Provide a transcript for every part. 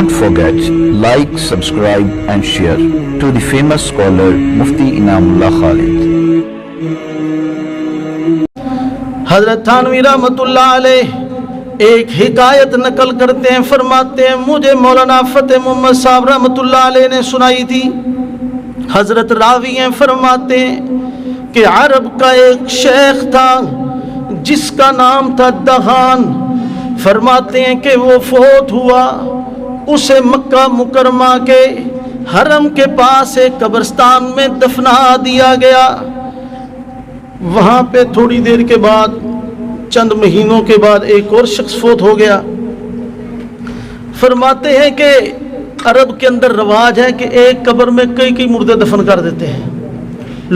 Don't forget, like, subscribe and share to the famous scholar Mufti Inamullah Khalid. حضرت تھانوی رحمۃ اللہ علیہ ایک حکایت نقل کرتے ہیں، فرماتے ہیں مجھے مولانا فتح محمد صاحب رحمۃ اللہ علیہ نے سنائی تھی۔ حضرت راوی ہیں، فرماتے ہیں کہ عرب کا ایک شیخ تھا جس کا نام تھا دہان۔ فرماتے ہیں کہ وہ فوت ہوا، اسے مکہ مکرمہ کے حرم کے پاس ایک قبرستان میں دفنا دیا گیا۔ وہاں پہ تھوڑی دیر کے بعد، چند مہینوں کے بعد ایک اور شخص فوت ہو گیا۔ فرماتے ہیں کہ عرب کے اندر رواج ہے کہ ایک قبر میں کئی مردے دفن کر دیتے ہیں۔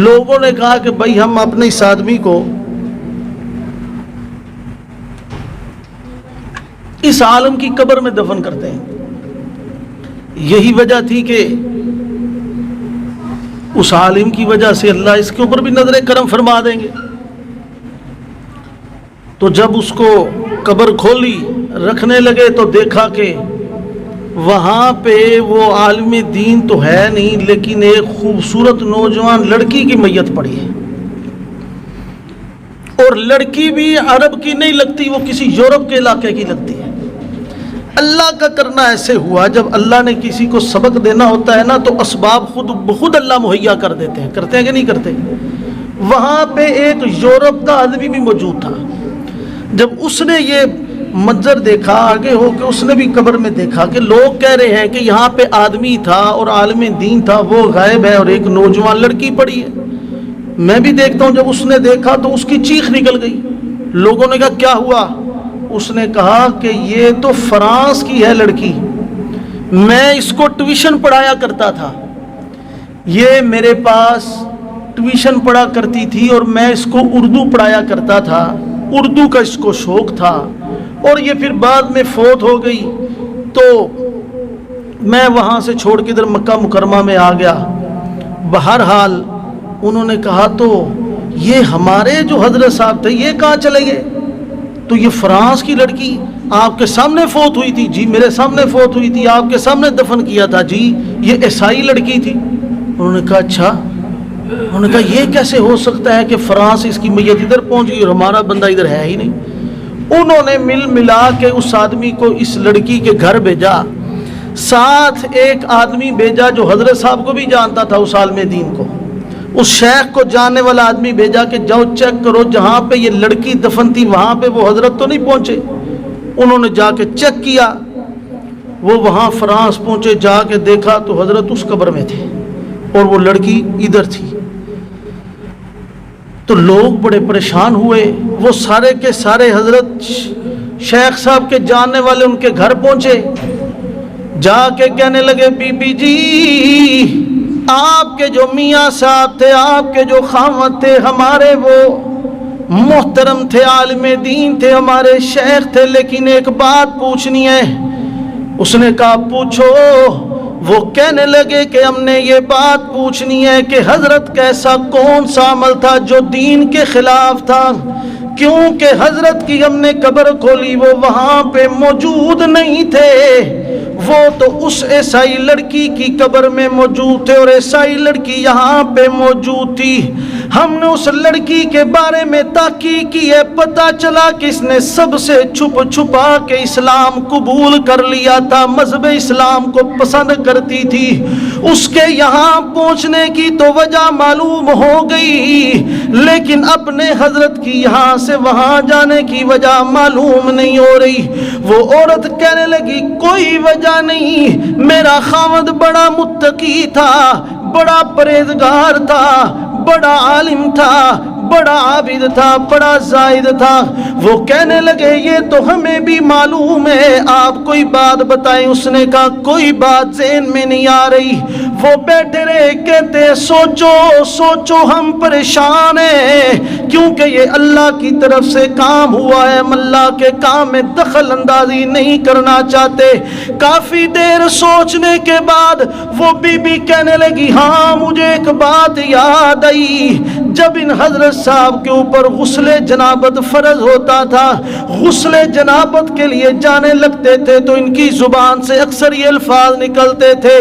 لوگوں نے کہا کہ بھائی ہم اپنے اس آدمی کو اس عالم کی قبر میں دفن کرتے ہیں۔ یہی وجہ تھی کہ اس عالم کی وجہ سے اللہ اس کے اوپر بھی نظر کرم فرما دیں گے۔ تو جب اس کو قبر کھولی، رکھنے لگے تو دیکھا کہ وہاں پہ وہ عالم دین تو ہے نہیں، لیکن ایک خوبصورت نوجوان لڑکی کی میت پڑی ہے، اور لڑکی بھی عرب کی نہیں لگتی، وہ کسی یورپ کے علاقے کی لگتی ہے۔ اللہ کا کرنا ایسے ہوا، جب اللہ نے کسی کو سبق دینا ہوتا ہے نا تو اسباب خود بخود اللہ مہیا کر دیتے ہیں۔ کرتے ہیں کہ نہیں کرتے؟ وہاں پہ ایک یورپ کا آدمی بھی موجود تھا۔ جب اس نے یہ منظر دیکھا، آگے ہو کے اس نے بھی قبر میں دیکھا کہ لوگ کہہ رہے ہیں کہ یہاں پہ آدمی تھا اور عالم دین تھا، وہ غائب ہے اور ایک نوجوان لڑکی پڑی ہے۔ میں بھی دیکھتا ہوں، جب اس نے دیکھا تو اس کی چیخ نکل گئی۔ لوگوں نے کہا کیا ہوا؟ اس نے کہا کہ یہ تو فرانس کی ہے لڑکی، میں اس کو ٹیوشن پڑھایا کرتا تھا، یہ میرے پاس ٹیوشن پڑھا کرتی تھی اور میں اس کو اردو پڑھایا کرتا تھا، اردو کا اس کو شوق تھا، اور یہ پھر بعد میں فوت ہو گئی تو میں وہاں سے چھوڑ کے ادھر مکہ مکرمہ میں آ گیا۔ بہرحال انہوں نے کہا تو یہ ہمارے جو حضرت صاحب تھے یہ کہاں چلے گئے؟ تو یہ فرانس کی لڑکی آپ کے سامنے فوت ہوئی تھی؟ جی میرے سامنے فوت ہوئی تھی، آپ کے سامنے دفن کیا تھا۔ جی یہ عیسائی لڑکی تھی۔ انہوں نے کہا اچھا۔ انہوں نے کہا یہ کیسے ہو سکتا ہے کہ فرانس اس کی میت ادھر پہنچ گئی اور ہمارا بندہ ادھر ہے ہی نہیں؟ انہوں نے مل ملا کے اس آدمی کو اس لڑکی کے گھر بھیجا، ساتھ ایک آدمی بھیجا جو حضرت صاحب کو بھی جانتا تھا، اس عالم دین کو، اس شیخ کو جاننے والا آدمی بھیجا کہ جاؤ چیک کرو جہاں پہ یہ لڑکی دفن تھی وہاں پہ وہ حضرت تو نہیں پہنچے۔ انہوں نے جا کے چیک کیا، وہ وہاں فرانس پہنچے، جا کے دیکھا تو حضرت اس قبر میں تھے اور وہ لڑکی ادھر تھی۔ تو لوگ بڑے پریشان ہوئے، وہ سارے کے سارے حضرت شیخ صاحب کے جاننے والے ان کے گھر پہنچے، جا کے کہنے لگے بی بی جی آپ کے جو میاں صاحب تھے، آپ کے جو خاوند تھے، ہمارے وہ محترم تھے، عالم دین تھے، ہمارے شیخ تھے، لیکن ایک بات پوچھنی ہے۔ اس نے کہا پوچھو۔ وہ کہنے لگے کہ ہم نے یہ بات پوچھنی ہے کہ حضرت کیسا کون سا عمل تھا جو دین کے خلاف تھا، کیونکہ حضرت کی ہم نے قبر کھولی، وہ وہاں پہ موجود نہیں تھے، وہ تو اس عیسائی لڑکی کی قبر میں موجود تھے اور عیسائی لڑکی یہاں پہ موجود تھی۔ ہم نے اس لڑکی کے بارے میں تحقیق کی ہے، پتہ چلا کہ اس نے سب سے چھپا کے اسلام قبول کر لیا تھا، مذہب اسلام کو پسند کرتی تھی۔ اس کے یہاں پہنچنے کی تو وجہ معلوم ہو گئی، لیکن اپنے حضرت کی یہاں سے وہاں جانے کی وجہ معلوم نہیں ہو رہی۔ وہ عورت کہنے لگی کوئی وجہ نہیں، میرا خاوند بڑا متقی تھا، بڑا پرہیزگار تھا، بڑا عالم تھا، بڑا عابد تھا، بڑا زاہد تھا۔ وہ کہنے لگے یہ تو ہمیں بھی معلوم ہے، آپ کوئی بات بتائیں۔ اس نے کہا کوئی بات ذہن میں نہیں آ رہی۔ وہ بیٹھے رہے، کہتے سوچو ہم پریشان ہیں، کیونکہ یہ اللہ کی طرف سے کام ہوا ہے، ہم اللہ کے کام میں دخل اندازی نہیں کرنا چاہتے۔ کافی دیر سوچنے کے بعد وہ بی بی کہنے لگی ہاں مجھے ایک بات یاد آئی، جب ان حضرت صاحب کے اوپر غسل جنابت فرض ہوتا تھا، غسل جنابت کے لیے جانے لگتے تھے تو ان کی زبان سے اکثر یہ الفاظ نکلتے تھے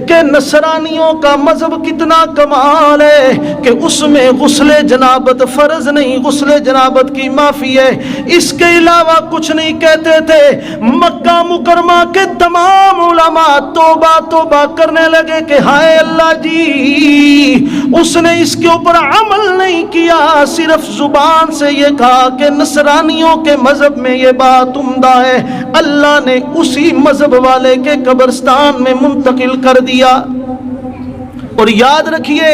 کہ نصرانیوں کا مذہب کتنا کمال ہے کہ اس میں غسل جنابت فرض نہیں، غسل جنابت کی معافی ہے، اس کے علاوہ کچھ نہیں کہتے تھے۔ مکہ مکرمہ کے تمام علماء توبہ توبہ کرنے لگے کہ ہائے اللہ جی، اس نے اس کے اوپر عمل نہیں کیا، صرف زبان سے یہ کہا کہ نصرانیوں کے مذہب میں یہ بات عمدہ ہے، اللہ نے اسی مذہب والے کے قبرستان میں منتقل کر دیا۔ اور یاد رکھیے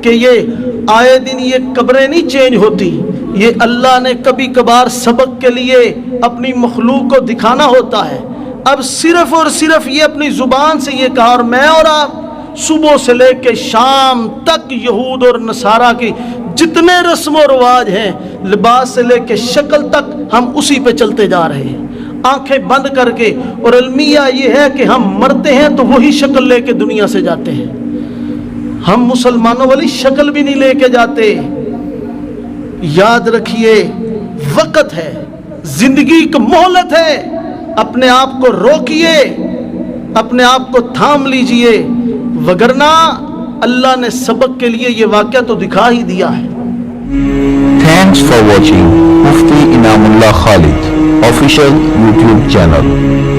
کہ یہ آئے دن یہ قبریں نہیں چینج ہوتی، یہ اللہ نے کبھی کبھار سبق کے لیے اپنی مخلوق کو دکھانا ہوتا ہے۔ اب صرف اور صرف یہ اپنی زبان سے یہ کہا، اور میں اور آپ صبح سے لے کے شام تک یہود اور نصارہ کی جتنے رسم و رواج ہیں، لباس سے لے کے شکل تک، ہم اسی پہ چلتے جا رہے ہیں آنکھیں بند کر کے۔ اور المیہ یہ ہے کہ ہم مرتے ہیں تو وہی شکل لے کے دنیا سے جاتے ہیں، ہم مسلمانوں والی شکل بھی نہیں لے کے جاتے۔ یاد رکھیے وقت ہے، زندگی کی مہلت ہے، اپنے آپ کو روکیے، اپنے آپ کو تھام لیجئے، وگرنہ اللہ نے سبق کے لیے یہ واقعہ تو دکھا ہی دیا ہے۔ Thanks for watching Mufti Inamullah Khalid official YouTube channel.